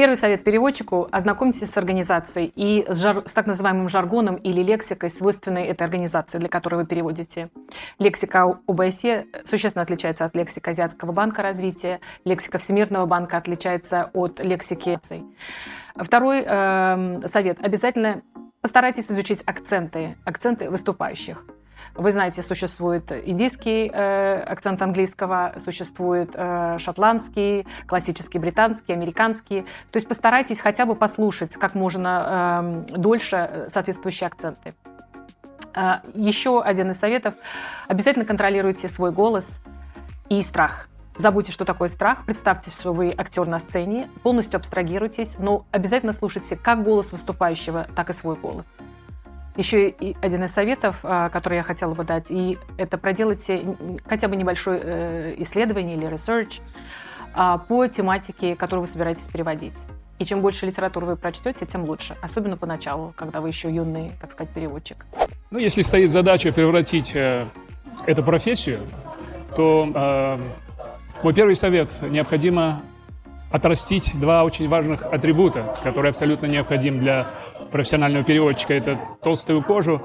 Первый совет переводчику – ознакомьтесь с организацией и с так называемым жаргоном или лексикой, свойственной этой организации, для которой вы переводите. Лексика ОБСЕ существенно отличается от лексики Азиатского банка развития, лексика Всемирного банка отличается от лексики. Второй совет – обязательно постарайтесь изучить акценты выступающих. Вы знаете, существует индийский акцент английского, существует шотландский, классический британский, американский. То есть постарайтесь хотя бы послушать как можно дольше соответствующие акценты. Еще один из советов – обязательно контролируйте свой голос и страх. Забудьте, что такое страх, представьте, что вы актер на сцене, полностью абстрагируйтесь, но обязательно слушайте как голос выступающего, так и свой голос. Еще и один из советов, который я хотела бы дать, и это проделайте хотя бы небольшое исследование или research по тематике, которую вы собираетесь переводить. И чем больше литературы вы прочтете, тем лучше, особенно поначалу, когда вы еще юный, так сказать, переводчик. Ну, если стоит задача превратить эту профессию, то мой первый совет – необходимо отрастить два очень важных атрибута, которые абсолютно необходимы для профессионального переводчика. Это толстую кожу,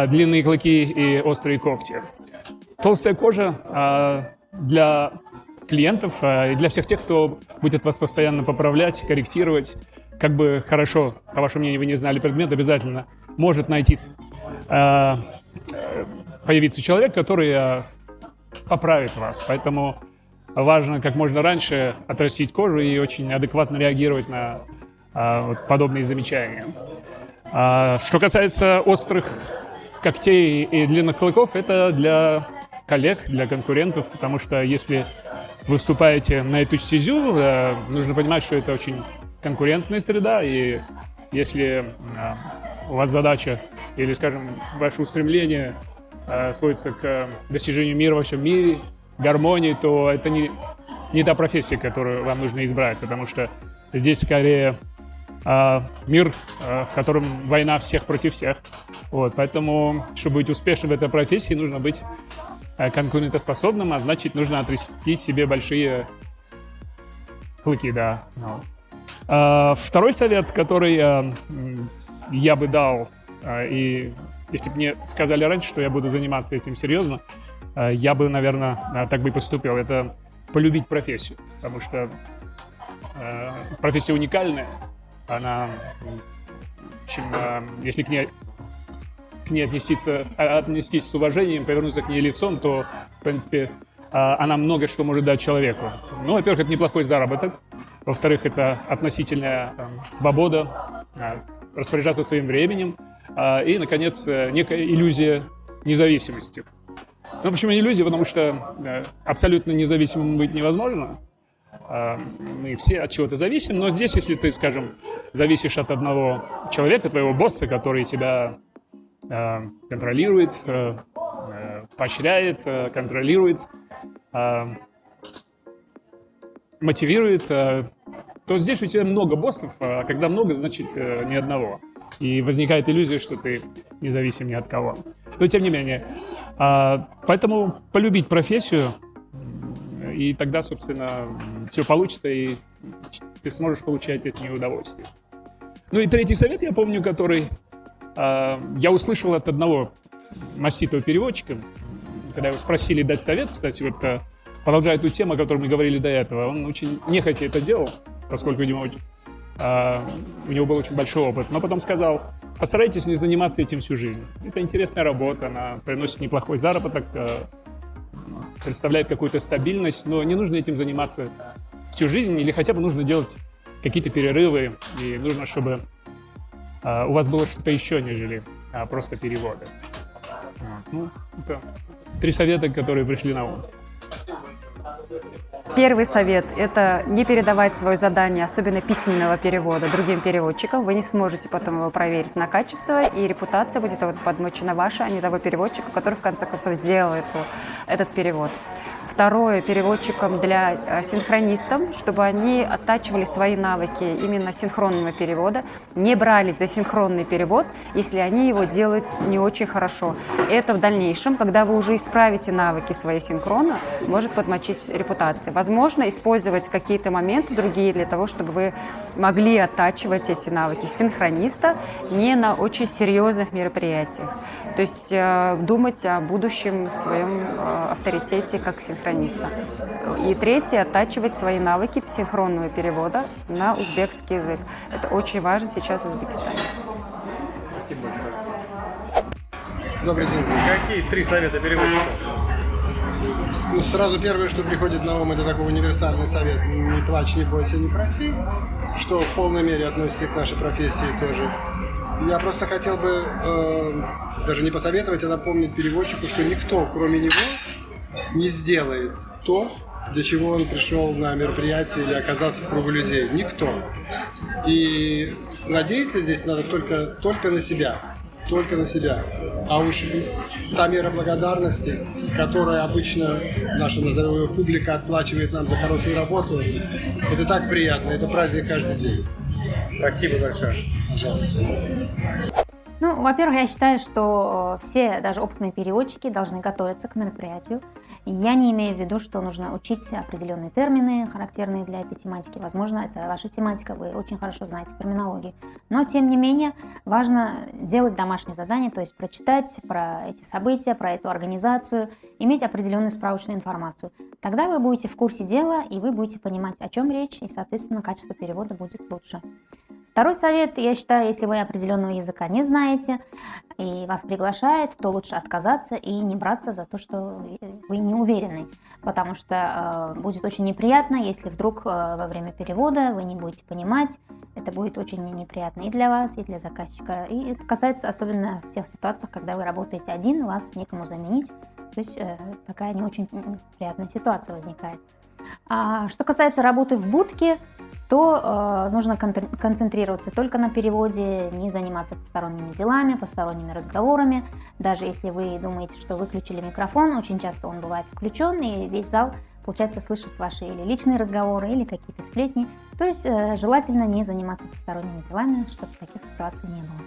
длинные клыки и острые когти. Толстая кожа для клиентов и для всех тех, кто будет вас постоянно поправлять, корректировать. Как бы хорошо, по вашему мнению, вы не знали предмет, обязательно может появиться человек, который поправит вас. Поэтому важно как можно раньше отрастить кожу и очень адекватно реагировать на подобные замечания. Что касается острых когтей и длинных клыков, это для коллег, для конкурентов, потому что если вы вступаете на эту стезю, нужно понимать, что это очень конкурентная среда, и если у вас задача или, скажем, ваше устремление сводится к достижению мира во всем мире, гармонии, то это не та профессия, которую вам нужно избрать, потому что здесь скорее мир, в котором война всех против всех. Вот, поэтому, чтобы быть успешным в этой профессии, нужно быть конкурентоспособным, а значит, нужно отрастить себе большие клыки, да. Второй совет, который я бы дал, и если бы мне сказали раньше, что я буду заниматься этим серьезно, я бы, наверное, так бы и поступил. Это полюбить профессию, потому что профессия уникальная. Она, если к ней отнестись с уважением, повернуться к ней лицом, то, в принципе, она много что может дать человеку. Ну, во-первых, это неплохой заработок. Во-вторых, это относительная свобода, распоряжаться своим временем. И, наконец, некая иллюзия независимости. Ну, почему иллюзия? Потому что абсолютно независимым быть невозможно. Мы все от чего-то зависим, но здесь, если ты, скажем, зависишь от одного человека, твоего босса, который тебя контролирует, поощряет, контролирует, мотивирует, то здесь у тебя много боссов, а когда много, значит ни одного. И возникает иллюзия, что ты независим ни от кого. Но тем не менее, поэтому полюбить профессию, и тогда, собственно, все получится, и ты сможешь получать от нее удовольствие. Ну и третий совет, я помню, который я услышал от одного маститого переводчика, когда его спросили дать совет, кстати, вот продолжая ту тему, о которой мы говорили до этого, он очень нехотя это делал, поскольку, видимо, у него был очень большой опыт, но потом сказал: постарайтесь не заниматься этим всю жизнь. Это интересная работа, она приносит неплохой заработок, представляет какую-то стабильность, но не нужно этим заниматься всю жизнь, или хотя бы нужно делать какие-то перерывы, и нужно, чтобы у вас было что-то еще, нежели просто переводы. Ну, это 3 совета, которые пришли на ум. Первый совет – это не передавать свое задание, особенно письменного перевода, другим переводчикам. Вы не сможете потом его проверить на качество, и репутация будет подмочена ваша, а не того переводчика, который в конце концов сделал этот перевод. Второе, переводчикам для синхронистов, чтобы они оттачивали свои навыки именно синхронного перевода, не брались за синхронный перевод, если они его делают не очень хорошо. Это в дальнейшем, когда вы уже исправите навыки своей синхрона, может подмочить репутацию. Возможно, использовать какие-то моменты другие для того, чтобы вы могли оттачивать эти навыки синхрониста не на очень серьезных мероприятиях. То есть думать о будущем своем авторитете как синхрониста. И третье, оттачивать свои навыки синхронного перевода на узбекский язык. Это очень важно сейчас в Узбекистане. Спасибо большое. Добрый день. Какие 3 совета переводчиков? Ну, сразу первое, что приходит на ум, это такой универсальный совет: не плачь, не бойся, не проси, что в полной мере относится и к нашей профессии тоже. Я просто хотел бы даже не посоветовать, а напомнить переводчику, что никто, кроме него, не сделает то, для чего он пришел на мероприятие или оказался в кругу людей. Никто. И надеяться здесь надо только на себя. Только на себя. А уж та мера благодарности, которую обычно наша, назовем ее, публика отплачивает нам за хорошую работу, это так приятно, это праздник каждый день. Спасибо большое. Пожалуйста. Ну, во-первых, я считаю, что все, даже опытные переводчики, должны готовиться к мероприятию. Я не имею в виду, что нужно учить определенные термины, характерные для этой тематики. Возможно, это ваша тематика, вы очень хорошо знаете терминологию. Но, тем не менее, важно делать домашнее задание, то есть прочитать про эти события, про эту организацию, иметь определенную справочную информацию. Тогда вы будете в курсе дела, и вы будете понимать, о чем речь, и, соответственно, качество перевода будет лучше. Второй совет, я считаю, если вы определенного языка не знаете и вас приглашают, то лучше отказаться и не браться за то, что вы не уверены, потому что будет очень неприятно, если вдруг во время перевода вы не будете понимать, это будет очень неприятно и для вас, и для заказчика. И это касается особенно в тех ситуациях, когда вы работаете один, вас некому заменить, то есть такая не очень приятная ситуация возникает. А что касается работы в будке, то нужно концентрироваться только на переводе, не заниматься посторонними делами, посторонними разговорами. Даже если вы думаете, что выключили микрофон, очень часто он бывает включен, и весь зал, получается, слышит ваши или личные разговоры, или какие-то сплетни. То есть желательно не заниматься посторонними делами, чтобы таких ситуаций не было.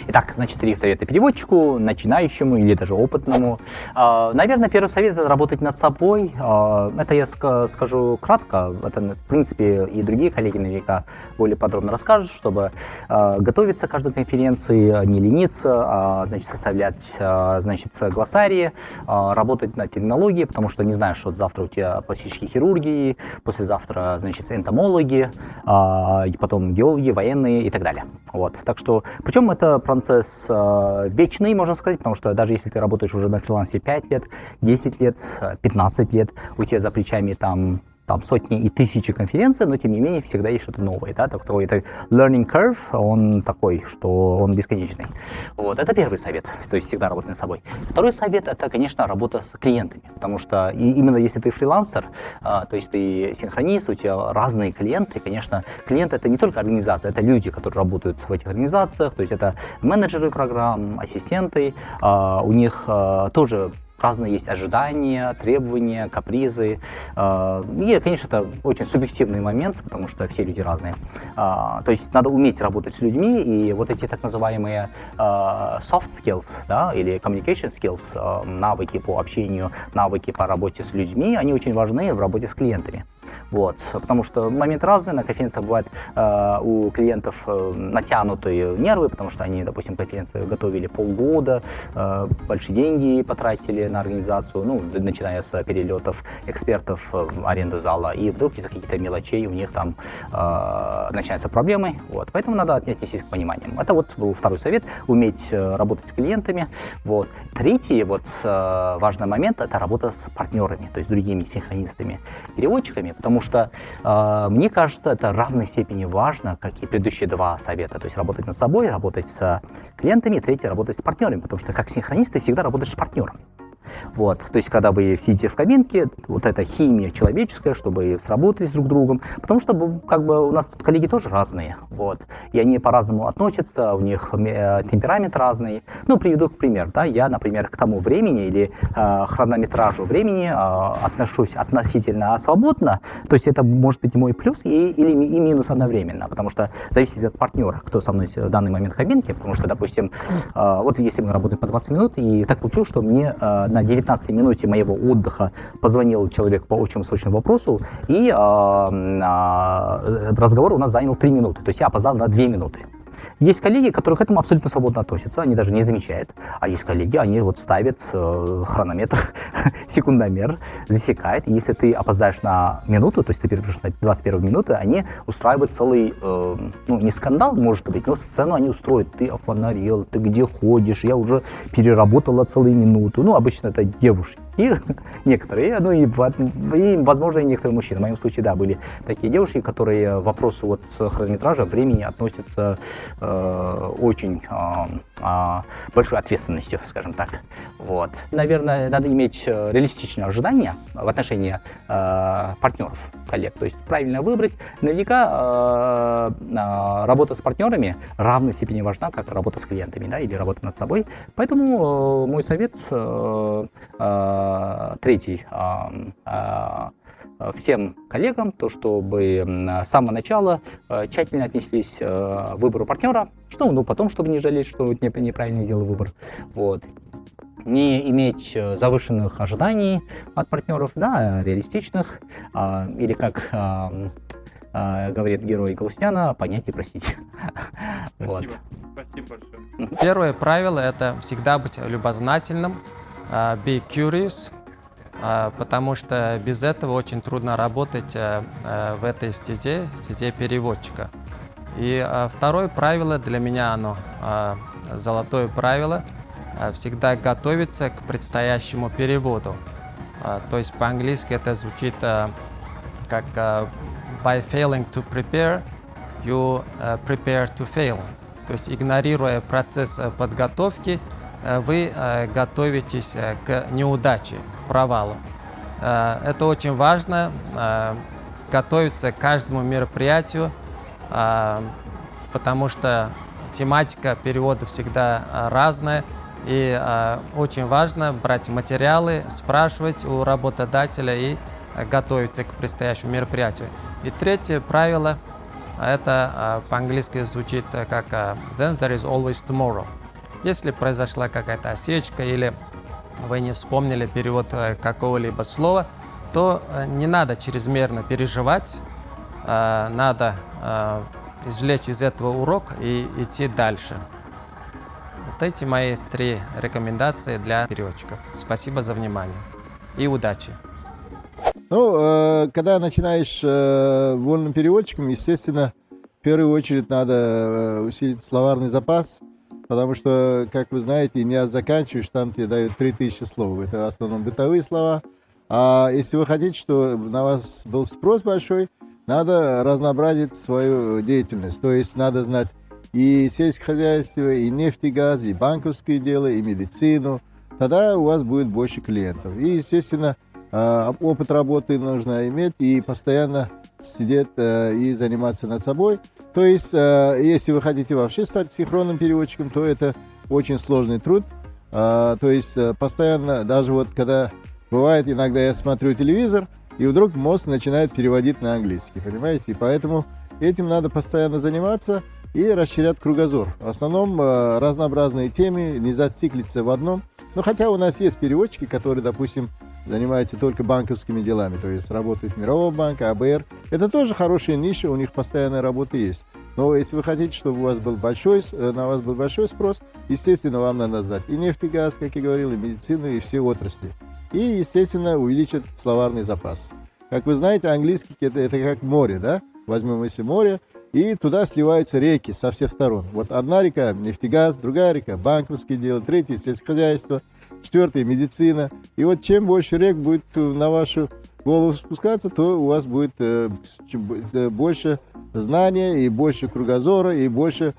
Итак, значит, 3 совета переводчику, начинающему или даже опытному. Наверное, первый совет – это работать над собой. Это я скажу кратко. Это, в принципе, и другие коллеги наверняка более подробно расскажут, чтобы готовиться к каждой конференции, не лениться, значит, составлять, значит, глоссарии, работать над терминологией, потому что не знаешь, вот завтра у тебя пластические хирурги, послезавтра, значит, энтомологи, и потом геологи, военные и так далее. Вот. Так что, причем это процесс вечный, можно сказать, потому что даже если ты работаешь уже на фрилансе 5 лет, 10 лет, 15 лет, у тебя за плечами там сотни и тысячи конференций, но тем не менее всегда есть что-то новое, да, такой это learning curve, он такой, что он бесконечный. Вот, это первый совет, то есть всегда работать над собой. Второй совет, это, конечно, работа с клиентами, потому что именно если ты фрилансер, то есть ты синхронист, у тебя разные клиенты, конечно, клиент это не только организация, это люди, которые работают в этих организациях, то есть это менеджеры программ, ассистенты, у них тоже разные есть ожидания, требования, капризы. И, конечно, это очень субъективный момент, потому что все люди разные. То есть надо уметь работать с людьми, и вот эти так называемые soft skills, да, или communication skills, навыки по общению, навыки по работе с людьми, они очень важны в работе с клиентами. Вот, потому что момент разный, на конференциях бывает у клиентов натянутые нервы, потому что они, допустим, конференцию готовили полгода, большие деньги потратили на организацию, ну, начиная с перелетов экспертов, аренды зала, и вдруг из-за каких-то мелочей у них там начинаются проблемы, вот, поэтому надо отнестись к пониманиям. Это вот был второй совет, уметь работать с клиентами, вот. Третий вот важный момент – это работа с партнерами, то есть другими синхронистами, переводчиками, потому что, мне кажется, это в равной степени важно, как и предыдущие 2 совета. То есть работать над собой, работать с клиентами, третий – работать с партнерами, потому что как синхронист ты всегда работаешь с партнером. Вот. То есть, когда вы сидите в кабинке, вот эта химия человеческая, чтобы сработались друг с другом. Потому что, как бы, у нас тут коллеги тоже разные. Вот. И они по-разному относятся, у них темперамент разный. Ну, приведу пример. Да? Я, например, к тому времени или хронометражу времени отношусь относительно свободно. То есть, это может быть и мой плюс и минус одновременно. Потому что зависит от партнера, кто со мной в данный момент в кабинке. Потому что, допустим, вот если мы работаем по 20 минут, и так получилось, что мне на 19 минуте моего отдыха позвонил человек по очень срочному вопросу, и разговор у нас занял 3 минуты. То есть я опоздал на 2 минуты. Есть коллеги, которые к этому абсолютно свободно относятся, они даже не замечают. А есть коллеги, они вот ставят хронометр, секундомер, засекают. И если ты опоздаешь на минуту, то есть ты перепишешь на 21 минуту, они устраивают целый, ну не скандал, может быть, но сцену они устроят. Ты офонарел, ты где ходишь, я уже переработала целую минуту. Ну, обычно это девушки. И некоторые, ну и, возможно, и некоторые мужчины. В моем случае, да, были такие девушки, которые к вопросу вот хронометража времени относятся очень большой ответственностью, скажем так. Вот. Наверное, надо иметь реалистичные ожидания в отношении партнеров, коллег. То есть правильно выбрать. Наверняка работа с партнерами в равной степени важна, как работа с клиентами, да, или работа над собой. Поэтому мой совет третий всем коллегам, то чтобы с самого начала тщательно отнеслись к выбору партнера, что, ну, потом, чтобы не жалеть, что неправильно сделал выбор. Вот. Не иметь завышенных ожиданий от партнеров, да, реалистичных, или как говорит герой Галустяна, понять и простить. Спасибо. Вот. Спасибо большое. Первое правило – это всегда быть любознательным, be curious, потому что без этого очень трудно работать в этой стезе переводчика. И второе правило, для меня оно золотое правило, всегда готовиться к предстоящему переводу. То есть по-английски это звучит как by failing to prepare, you prepare to fail. То есть игнорируя процесс подготовки, вы готовитесь к неудаче, к провалу. Это очень важно, готовиться к каждому мероприятию, потому что тематика перевода всегда разная, и очень важно брать материалы, спрашивать у работодателя и готовиться к предстоящему мероприятию. И третье правило, это по-английски звучит как then there is always tomorrow. Если произошла какая-то осечка или вы не вспомнили перевод какого-либо слова, то не надо чрезмерно переживать, надо извлечь из этого урок и идти дальше. Вот эти мои 3 рекомендации для переводчиков. Спасибо за внимание и удачи! Ну, когда начинаешь вольным переводчиком, естественно, в первую очередь надо усилить словарный запас, потому что, как вы знаете, не заканчиваешь, там тебе дают 3000 слов. Это в основном бытовые слова. А если вы хотите, чтобы на вас был спрос большой, надо разнообразить свою деятельность. То есть надо знать и сельское хозяйство, и нефть, и газ, и банковское дело, и медицину. Тогда у вас будет больше клиентов. И, естественно, опыт работы нужно иметь и постоянно сидеть и заниматься над собой. То есть, если вы хотите вообще стать синхронным переводчиком, то это очень сложный труд. То есть, постоянно, даже вот когда бывает, иногда я смотрю телевизор, и вдруг мозг начинает переводить на английский, понимаете? И поэтому этим надо постоянно заниматься и расширять кругозор. В основном разнообразные темы, не зациклиться в одном. Но хотя у нас есть переводчики, которые, допустим, занимаются только банковскими делами, то есть работают в Мировом банке, АБР. Это тоже хорошая ниша, у них постоянная работа есть. Но если вы хотите, чтобы у вас был на вас был большой спрос, естественно, вам надо знать и нефть, и газ, как я говорил, и медицину, и все отрасли. И, естественно, увеличить словарный запас. Как вы знаете, английский это как море, да? Возьмем если море, и туда сливаются реки со всех сторон. Вот одна река – нефтегаз, другая река – банковские дела, третья – сельскохозяйство, четвертая – медицина. И вот чем больше рек будет на вашу голову спускаться, то у вас будет больше знания и больше кругозора, и больше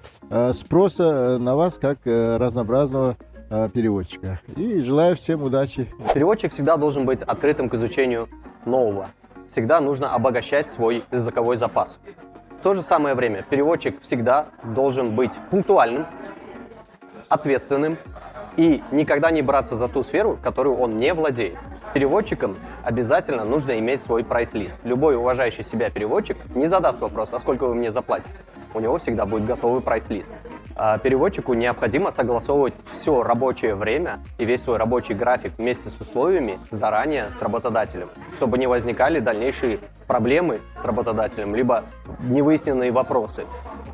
спроса на вас, как разнообразного переводчика. И желаю всем удачи. Переводчик всегда должен быть открытым к изучению нового. Всегда нужно обогащать свой языковой запас. В то же самое время переводчик всегда должен быть пунктуальным, ответственным и никогда не браться за ту сферу, которую он не владеет. Переводчикам обязательно нужно иметь свой прайс-лист. Любой уважающий себя переводчик не задаст вопрос, а сколько вы мне заплатите. У него всегда будет готовый прайс-лист. А переводчику необходимо согласовывать все рабочее время и весь свой рабочий график вместе с условиями заранее с работодателем, чтобы не возникали дальнейшие проблемы с работодателем, либо невыясненные вопросы.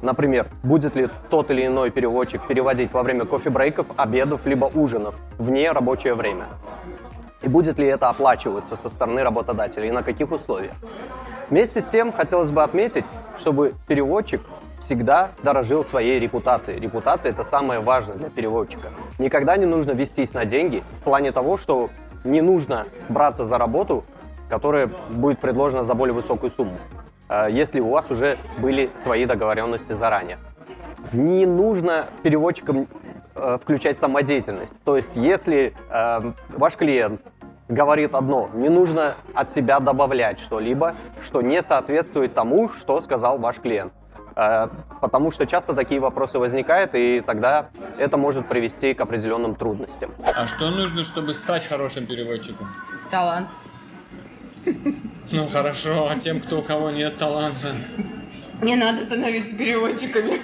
Например, будет ли тот или иной переводчик переводить во время кофе-брейков, обедов, либо ужинов вне рабочее время. И будет ли это оплачиваться со стороны работодателя и на каких условиях. Вместе с тем хотелось бы отметить, чтобы переводчик всегда дорожил своей репутацией. Репутация – это самое важное для переводчика. Никогда не нужно вестись на деньги в плане того, что не нужно браться за работу, которая будет предложена за более высокую сумму, если у вас уже были свои договоренности заранее. Не нужно переводчикам включать самодеятельность. То есть, если ваш клиент говорит одно, не нужно от себя добавлять что-либо, что не соответствует тому, что сказал ваш клиент. Потому что часто такие вопросы возникают, и тогда это может привести к определенным трудностям. А что нужно, чтобы стать хорошим переводчиком? Талант. Ну хорошо, а тем, у кого нет таланта? Не надо становиться переводчиками.